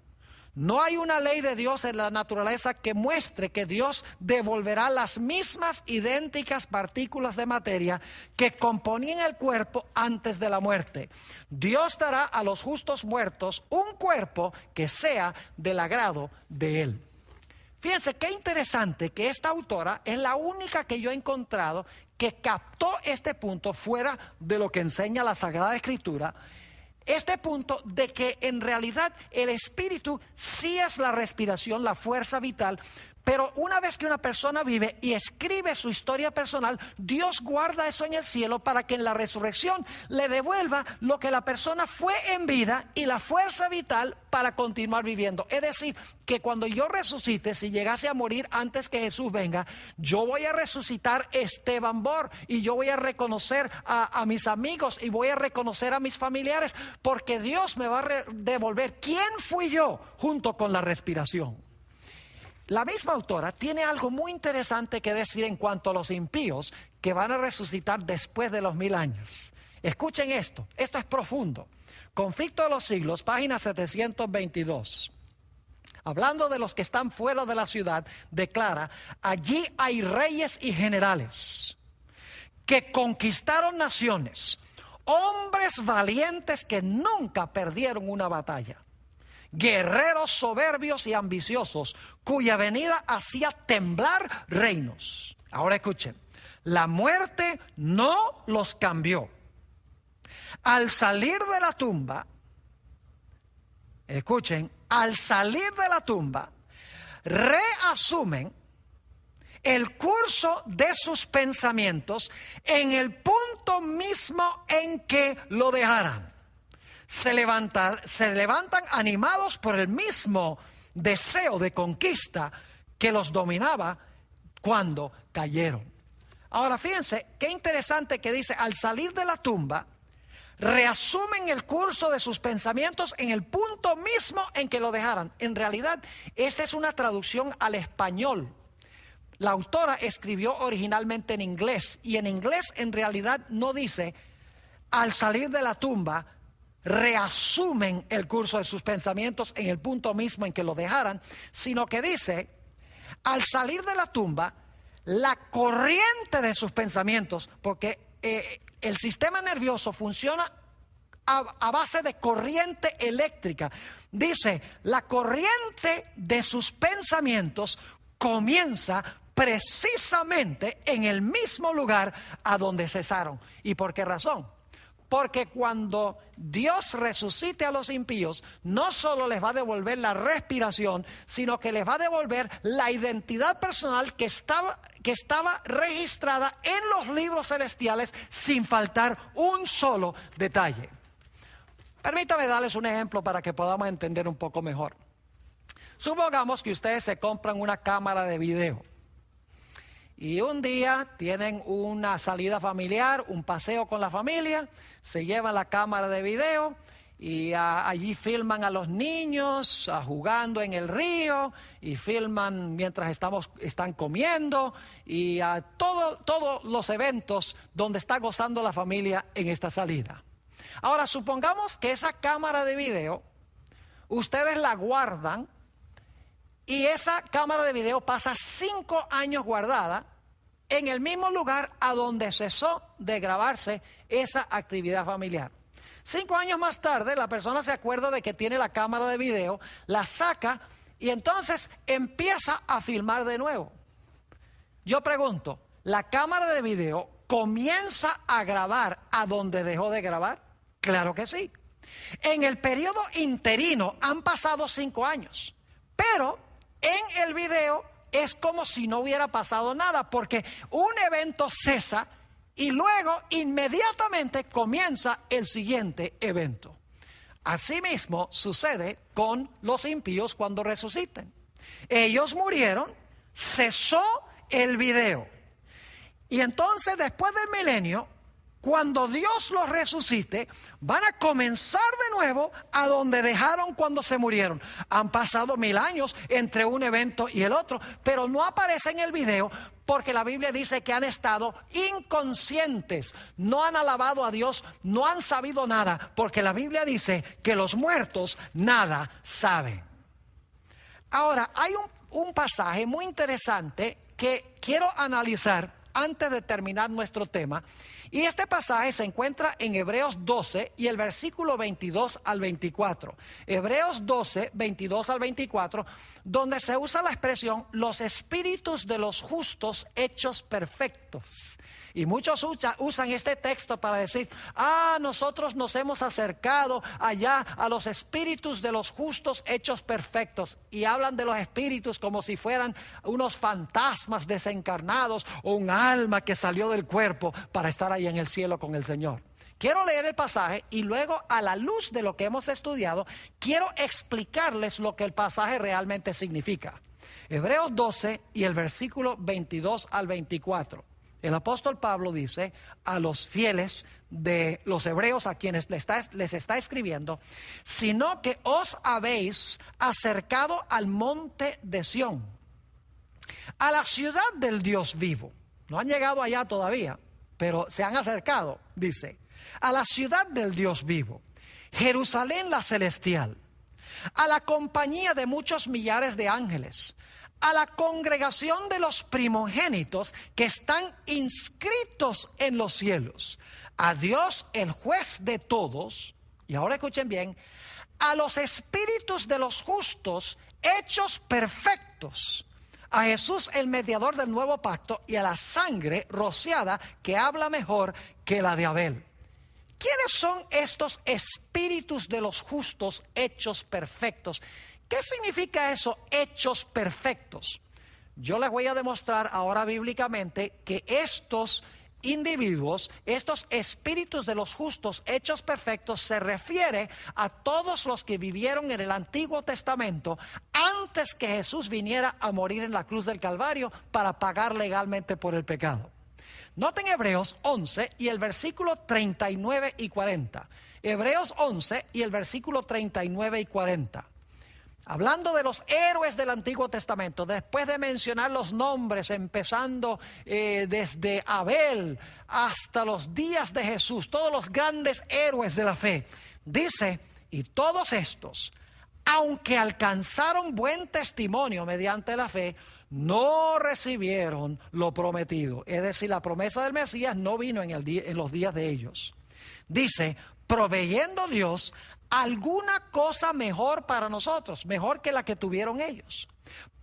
No hay una ley de Dios en la naturaleza que muestre que Dios devolverá las mismas idénticas partículas de materia que componían el cuerpo antes de la muerte. Dios dará a los justos muertos un cuerpo que sea del agrado de Él. Fíjense qué interesante que esta autora es la única que yo he encontrado que captó este punto fuera de lo que enseña la Sagrada Escritura. Este punto de que en realidad el espíritu sí es la respiración, la fuerza vital, pero una vez que una persona vive y escribe su historia personal, Dios guarda eso en el cielo para que en la resurrección le devuelva lo que la persona fue en vida y la fuerza vital para continuar viviendo. Es decir, que cuando yo resucite, si llegase a morir antes que Jesús venga, yo voy a resucitar Esteban Bor y yo voy a reconocer a mis amigos y voy a reconocer a mis familiares, porque Dios me va a devolver quién fui yo junto con la respiración. La misma autora tiene algo muy interesante que decir en cuanto a los impíos que van a resucitar después de los 1000 años. Escuchen esto es profundo. Conflicto de los siglos, página 722. Hablando de los que están fuera de la ciudad, declara: allí hay reyes y generales que conquistaron naciones, hombres valientes que nunca perdieron una batalla, guerreros soberbios y ambiciosos, cuya venida hacía temblar reinos. Ahora escuchen, la muerte no los cambió. Al salir de la tumba, escuchen, al salir de la tumba, reasumen el curso de sus pensamientos en el punto mismo en que lo dejaran. Se levantan animados por el mismo deseo de conquista que los dominaba cuando cayeron. Ahora fíjense, qué interesante que dice, al salir de la tumba, reasumen el curso de sus pensamientos en el punto mismo en que lo dejaran. En realidad, esta es una traducción al español. La autora escribió originalmente en inglés, y en inglés en realidad no dice, al salir de la tumba, reasumen el curso de sus pensamientos en el punto mismo en que lo dejaran, sino que dice, al salir de la tumba, la corriente de sus pensamientos, porque el sistema nervioso funciona a base de corriente eléctrica. Dice, la corriente de sus pensamientos comienza precisamente en el mismo lugar a donde cesaron. ¿Y por qué razón? Porque cuando Dios resucite a los impíos, no solo les va a devolver la respiración, sino que les va a devolver la identidad personal que estaba registrada en los libros celestiales sin faltar un solo detalle. Permítame darles un ejemplo para que podamos entender un poco mejor. Supongamos que ustedes se compran una cámara de video y un día tienen una salida familiar, un paseo con la familia, se llevan la cámara de video y allí filman a los niños jugando en el río y filman mientras están comiendo y todos los eventos donde está gozando la familia en esta salida. Ahora supongamos que esa cámara de video ustedes la guardan y esa cámara de video pasa 5 años guardada en el mismo lugar a donde cesó de grabarse esa actividad familiar. 5 años más tarde, la persona se acuerda de que tiene la cámara de video, la saca y entonces empieza a filmar de nuevo. Yo pregunto, ¿la cámara de video comienza a grabar a donde dejó de grabar? Claro que sí. En el periodo interino han pasado 5 años, pero en el video es como si no hubiera pasado nada, porque un evento cesa y luego inmediatamente comienza el siguiente evento. Asimismo sucede con los impíos cuando resuciten. Ellos murieron, cesó el video. Y entonces después del milenio, cuando Dios los resucite, van a comenzar de nuevo a donde dejaron cuando se murieron. Han pasado 1000 años entre un evento y el otro, pero no aparece en el video porque la Biblia dice que han estado inconscientes, no han alabado a Dios, no han sabido nada, porque la Biblia dice que los muertos nada saben. Ahora, hay un pasaje muy interesante que quiero analizar antes de terminar nuestro tema. Y este pasaje se encuentra en Hebreos 12 y el versículo 22 al 24. Hebreos 12, 22 al 24, donde se usa la expresión los espíritus de los justos hechos perfectos. Y muchos usan este texto para decir, nosotros nos hemos acercado allá a los espíritus de los justos hechos perfectos. Y hablan de los espíritus como si fueran unos fantasmas desencarnados o un alma que salió del cuerpo para estar ahí en el cielo con el Señor. Quiero leer el pasaje y luego, a la luz de lo que hemos estudiado, quiero explicarles lo que el pasaje realmente significa. Hebreos 12 y el versículo 22 al 24. El apóstol Pablo dice a los fieles de los hebreos a quienes les está escribiendo, sino que os habéis acercado al monte de Sión, a la ciudad del Dios vivo. No han llegado allá todavía, pero se han acercado, dice, a la ciudad del Dios vivo, Jerusalén la celestial, a la compañía de muchos millares de ángeles, a la congregación de los primogénitos que están inscritos en los cielos, a Dios el juez de todos, y ahora escuchen bien, a los espíritus de los justos hechos perfectos, a Jesús el mediador del nuevo pacto y a la sangre rociada que habla mejor que la de Abel. ¿Quiénes son estos espíritus de los justos hechos perfectos? ¿Qué significa eso, hechos perfectos? Yo les voy a demostrar ahora bíblicamente que estos individuos, estos espíritus de los justos hechos perfectos, se refiere a todos los que vivieron en el Antiguo Testamento antes que Jesús viniera a morir en la cruz del Calvario para pagar legalmente por el pecado. Noten Hebreos 11 y el versículo 39 y 40. Hebreos 11 y el versículo 39 y 40. Hablando de los héroes del Antiguo Testamento, después de mencionar los nombres, empezando desde Abel hasta los días de Jesús, todos los grandes héroes de la fe, dice, y todos estos, aunque alcanzaron buen testimonio mediante la fe, no recibieron lo prometido. Es decir, la promesa del Mesías no vino en los días de ellos. Dice, proveyendo Dios alguna cosa mejor para nosotros, mejor que la que tuvieron ellos,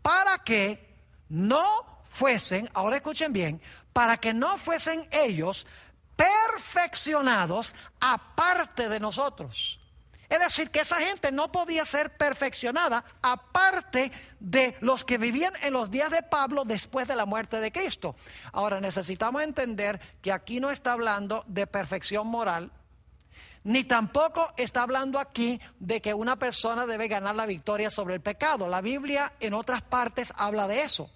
para que no fuesen, ahora escuchen bien, para que no fuesen ellos perfeccionados aparte de nosotros. Es decir, que esa gente no podía ser perfeccionada aparte de los que vivían en los días de Pablo después de la muerte de Cristo. Ahora necesitamos entender que aquí no está hablando de perfección moral, ni tampoco está hablando aquí de que una persona debe ganar la victoria sobre el pecado. La Biblia en otras partes habla de eso.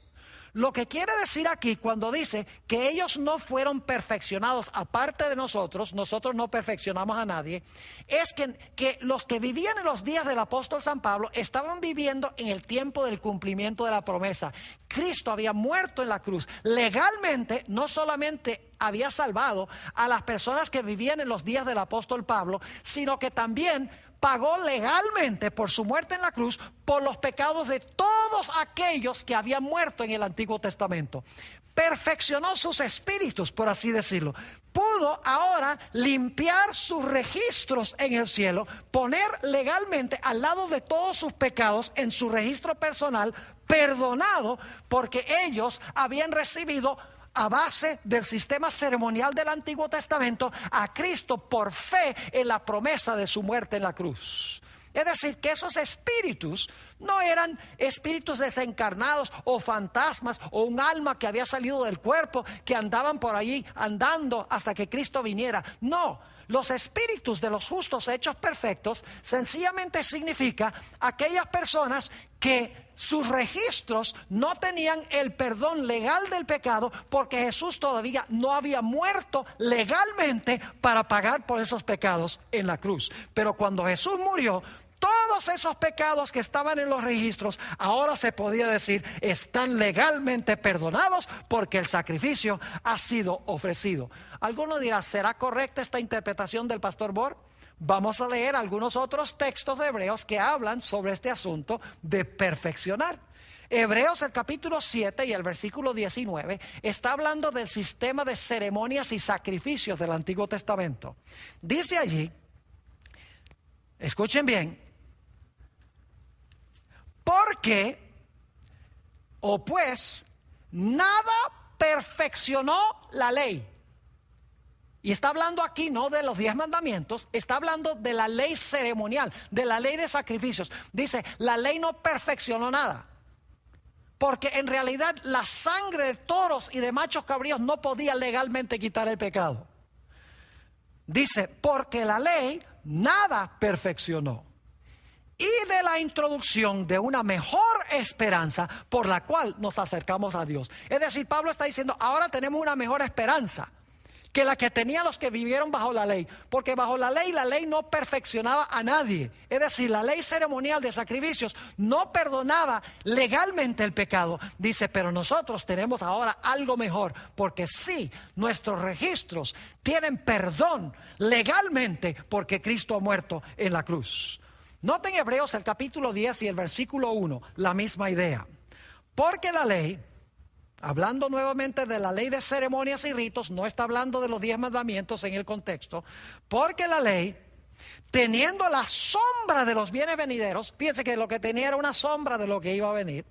Lo que quiere decir aquí cuando dice que ellos no fueron perfeccionados aparte de nosotros no perfeccionamos a nadie, es que los que vivían en los días del apóstol San Pablo estaban viviendo en el tiempo del cumplimiento de la promesa. Cristo había muerto en la cruz. Legalmente no solamente había salvado a las personas que vivían en los días del apóstol Pablo, sino que también pagó legalmente por su muerte en la cruz por los pecados de todos aquellos que habían muerto en el Antiguo Testamento. Perfeccionó sus espíritus, por así decirlo. Pudo ahora limpiar sus registros en el cielo, poner legalmente al lado de todos sus pecados en su registro personal, perdonado, porque ellos habían recibido a base del sistema ceremonial del Antiguo Testamento a Cristo por fe en la promesa de su muerte en la cruz. Es decir, que esos espíritus no eran espíritus desencarnados o fantasmas o un alma que había salido del cuerpo que andaban por allí andando hasta que Cristo viniera. No, los espíritus de los justos hechos perfectos sencillamente significa aquellas personas que sus registros no tenían el perdón legal del pecado porque Jesús todavía no había muerto legalmente para pagar por esos pecados en la cruz. Pero cuando Jesús murió, todos esos pecados que estaban en los registros, ahora se podía decir, están legalmente perdonados porque el sacrificio ha sido ofrecido. Alguno dirá, ¿será correcta esta interpretación del pastor Bor? Vamos a leer algunos otros textos de Hebreos que hablan sobre este asunto de perfeccionar. Hebreos el capítulo 7 y el versículo 19 está hablando del sistema de ceremonias y sacrificios del Antiguo Testamento. Dice allí, escuchen bien, porque, o pues, nada perfeccionó la ley. Y está hablando aquí no de los 10 mandamientos, está hablando de la ley ceremonial, de la ley de sacrificios. Dice, la ley no perfeccionó nada. Porque en realidad la sangre de toros y de machos cabríos no podía legalmente quitar el pecado. Dice, porque la ley nada perfeccionó. Y de la introducción de una mejor esperanza por la cual nos acercamos a Dios. Es decir, Pablo está diciendo, ahora tenemos una mejor esperanza que la que tenían los que vivieron bajo la ley. Porque bajo la ley no perfeccionaba a nadie. Es decir, la ley ceremonial de sacrificios no perdonaba legalmente el pecado. Dice, pero nosotros tenemos ahora algo mejor. Porque sí, nuestros registros tienen perdón legalmente porque Cristo ha muerto en la cruz. Noten Hebreos el capítulo 10 y el versículo 1, la misma idea. Porque la ley hablando nuevamente de la ley de ceremonias y ritos, no está hablando de los 10 mandamientos en el contexto, porque la ley, teniendo la sombra de los bienes venideros, fíjense que lo que tenía era una sombra de lo que iba a venir,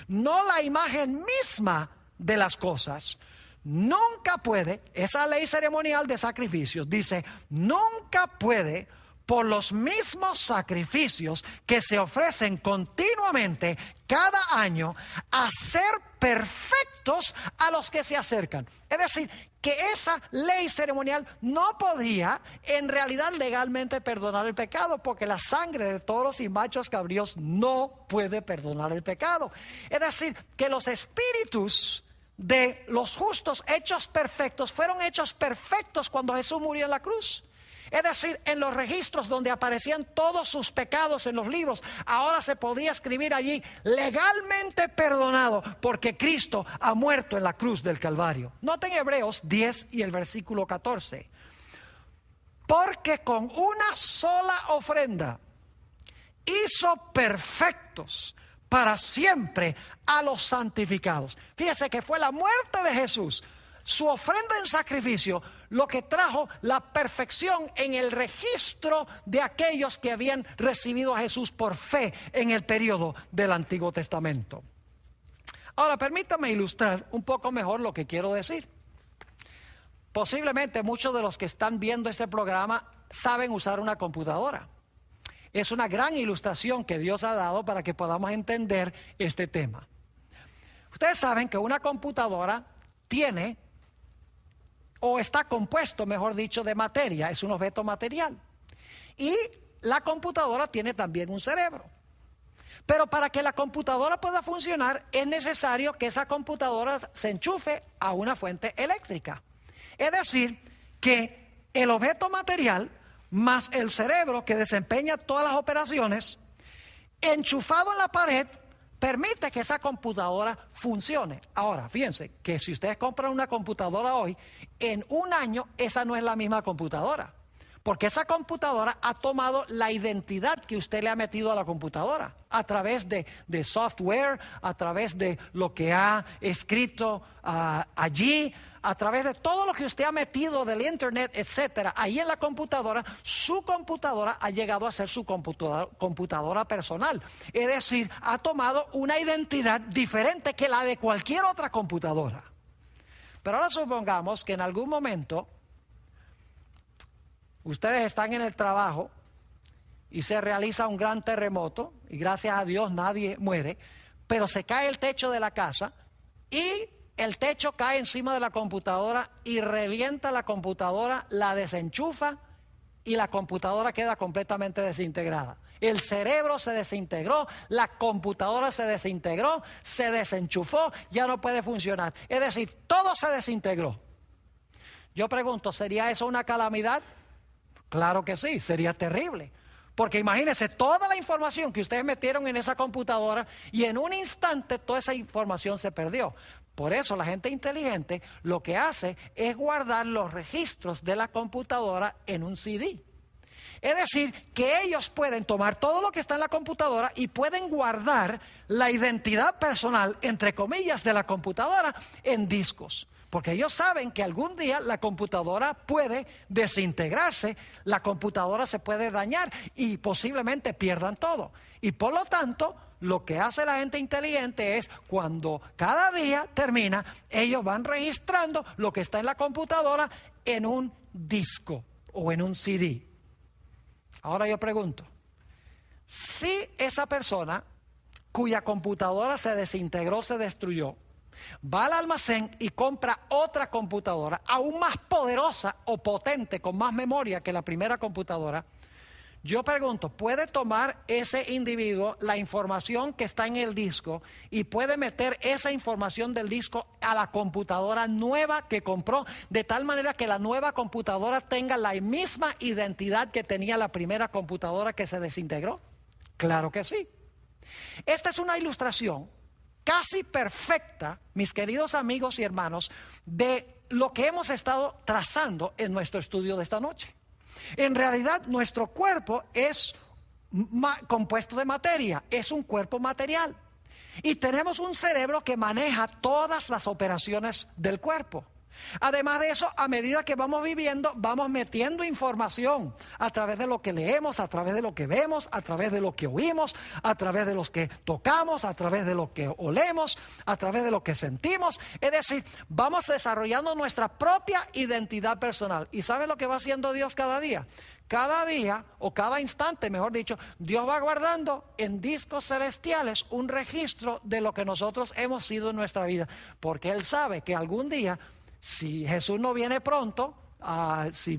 no la imagen misma de las cosas, nunca puede, esa ley ceremonial de sacrificios dice, nunca puede, por los mismos sacrificios que se ofrecen continuamente cada año, hacer perfectos a los que se acercan. Es decir, que esa ley ceremonial no podía en realidad legalmente perdonar el pecado, porque la sangre de toros y machos cabríos no puede perdonar el pecado. Es decir, que los espíritus de los justos hechos perfectos fueron hechos perfectos cuando Jesús murió en la cruz. Es decir, en los registros donde aparecían todos sus pecados en los libros, ahora se podía escribir allí legalmente perdonado porque Cristo ha muerto en la cruz del Calvario. Noten Hebreos 10 y el versículo 14. Porque con una sola ofrenda hizo perfectos para siempre a los santificados. Fíjese que fue la muerte de Jesús, su ofrenda en sacrificio, lo que trajo la perfección en el registro de aquellos que habían recibido a Jesús por fe en el periodo del Antiguo Testamento. Ahora, permítame ilustrar un poco mejor lo que quiero decir. Posiblemente muchos de los que están viendo este programa saben usar una computadora. Es una gran ilustración que Dios ha dado para que podamos entender este tema. Ustedes saben que una computadora tiene, o está compuesto, mejor dicho, de materia, es un objeto material. Y la computadora tiene también un cerebro. Pero para que la computadora pueda funcionar, es necesario que esa computadora se enchufe a una fuente eléctrica. Es decir, que el objeto material más el cerebro que desempeña todas las operaciones, enchufado en la pared, permite que esa computadora funcione. Ahora, fíjense que si ustedes compran una computadora hoy, en un año esa no es la misma computadora. Porque esa computadora ha tomado la identidad que usted le ha metido a la computadora a través de software, a través de lo que ha escrito allí, a través de todo lo que usted ha metido del internet, etcétera. Ahí en la computadora, su computadora ha llegado a ser su computadora personal. Es decir, ha tomado una identidad diferente que la de cualquier otra computadora. Pero ahora supongamos que en algún momento ustedes están en el trabajo y se realiza un gran terremoto y gracias a Dios nadie muere, pero se cae el techo de la casa y el techo cae encima de la computadora y revienta la computadora, la desenchufa y la computadora queda completamente desintegrada. El cerebro se desintegró, la computadora se desintegró, se desenchufó, ya no puede funcionar. Es decir, todo se desintegró. Yo pregunto, ¿sería eso una calamidad? Claro que sí, sería terrible. Porque imagínense toda la información que ustedes metieron en esa computadora y en un instante toda esa información se perdió. Por eso la gente inteligente lo que hace es guardar los registros de la computadora en un CD. Es decir, que ellos pueden tomar todo lo que está en la computadora y pueden guardar la identidad personal, entre comillas, de la computadora en discos. Porque ellos saben que algún día la computadora puede desintegrarse, la computadora se puede dañar y posiblemente pierdan todo. Y por lo tanto, lo que hace la gente inteligente es cuando cada día termina, ellos van registrando lo que está en la computadora en un disco o en un CD. Ahora yo pregunto, si esa persona cuya computadora se desintegró, se destruyó, va al almacén y compra otra computadora aún más poderosa o potente, con más memoria que la primera computadora, yo pregunto, ¿puede tomar ese individuo la información que está en el disco y puede meter esa información del disco a la computadora nueva que compró, de tal manera que la nueva computadora tenga la misma identidad que tenía la primera computadora que se desintegró? Claro que sí. Esta es una ilustración casi perfecta, mis queridos amigos y hermanos, de lo que hemos estado trazando en nuestro estudio de esta noche. En realidad, nuestro cuerpo es compuesto de materia, es un cuerpo material. Y tenemos un cerebro que maneja todas las operaciones del cuerpo. Además de eso, a medida que vamos viviendo, vamos metiendo información a través de lo que leemos, a través de lo que vemos, a través de lo que oímos, a través de los que tocamos, a través de lo que olemos, a través de lo que sentimos. Es decir, vamos desarrollando nuestra propia identidad personal. ¿Y sabe lo que va haciendo Dios cada día? Cada día, o cada instante, mejor dicho, Dios va guardando en discos celestiales un registro de lo que nosotros hemos sido en nuestra vida. Porque Él sabe que algún día, si Jesús no viene pronto, si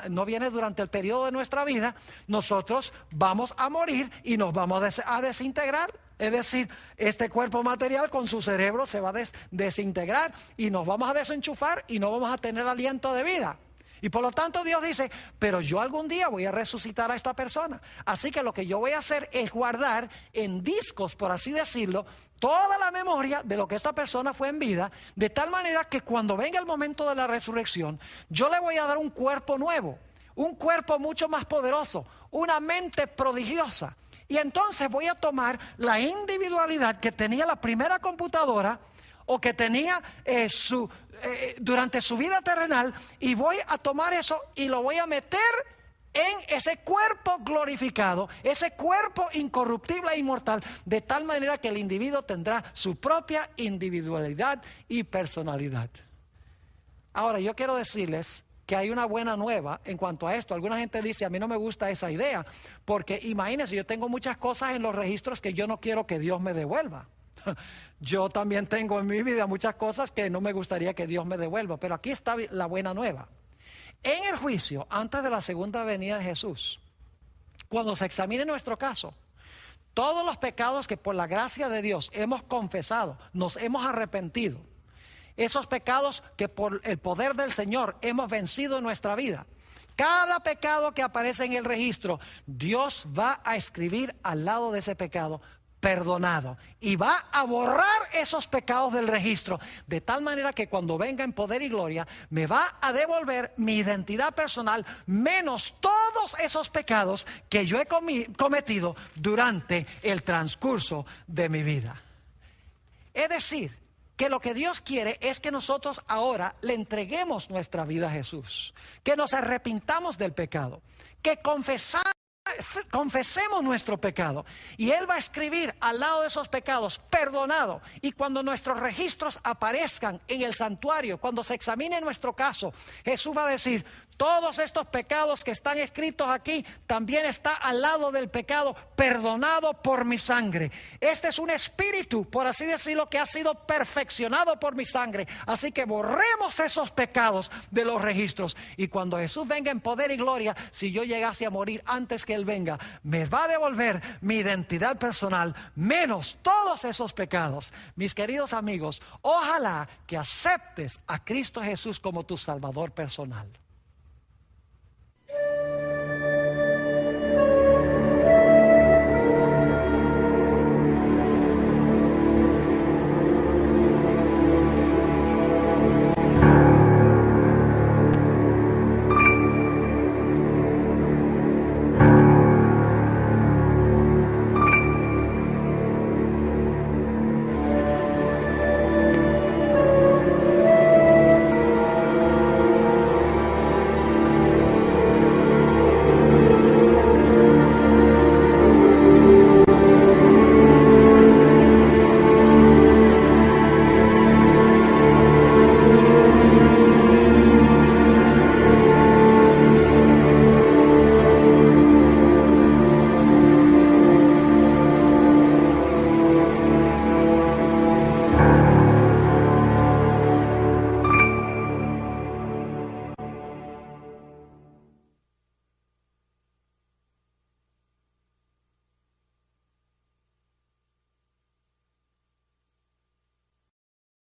no viene durante el periodo de nuestra vida, nosotros vamos a morir y nos vamos a desintegrar. Es decir, este cuerpo material con su cerebro se va a desintegrar y nos vamos a desenchufar y no vamos a tener aliento de vida. Y por lo tanto Dios dice, pero yo algún día voy a resucitar a esta persona. Así que lo que yo voy a hacer es guardar en discos, por así decirlo, toda la memoria de lo que esta persona fue en vida, de tal manera que cuando venga el momento de la resurrección, yo le voy a dar un cuerpo nuevo, un cuerpo mucho más poderoso, una mente prodigiosa. Y entonces voy a tomar la individualidad que tenía la primera computadora o que tenía durante su vida terrenal, y voy a tomar eso y lo voy a meter en ese cuerpo glorificado, ese cuerpo incorruptible e inmortal, de tal manera que el individuo tendrá su propia individualidad y personalidad. Ahora, yo quiero decirles que hay una buena nueva en cuanto a esto. Alguna gente dice, a mí no me gusta esa idea, porque imagínense, yo tengo muchas cosas en los registros que yo no quiero que Dios me devuelva. Yo también tengo en mi vida muchas cosas que no me gustaría que Dios me devuelva, pero aquí está la buena nueva. En el juicio, antes de la segunda venida de Jesús, cuando se examine nuestro caso, todos los pecados que por la gracia de Dios hemos confesado, nos hemos arrepentido, esos pecados que por el poder del Señor hemos vencido en nuestra vida, cada pecado que aparece en el registro, Dios va a escribir al lado de ese pecado, perdonado, y va a borrar esos pecados del registro, de tal manera que cuando venga en poder y gloria me va a devolver mi identidad personal, menos todos esos pecados que yo he cometido durante el transcurso de mi vida. Es decir, que lo que Dios quiere es que nosotros ahora le entreguemos nuestra vida a Jesús, que nos arrepintamos del pecado, que confesemos nuestro pecado, y Él va a escribir al lado de esos pecados, perdonado. Y cuando nuestros registros aparezcan en el santuario, cuando se examine nuestro caso, Jesús va a decir, todos estos pecados que están escritos aquí, también está al lado del pecado perdonado por mi sangre. Este es un espíritu, por así decirlo, que ha sido perfeccionado por mi sangre. Así que borremos esos pecados de los registros. Y cuando Jesús venga en poder y gloria, si yo llegase a morir antes que Él venga, me va a devolver mi identidad personal, menos todos esos pecados. Mis queridos amigos, ojalá que aceptes a Cristo Jesús como tu Salvador personal.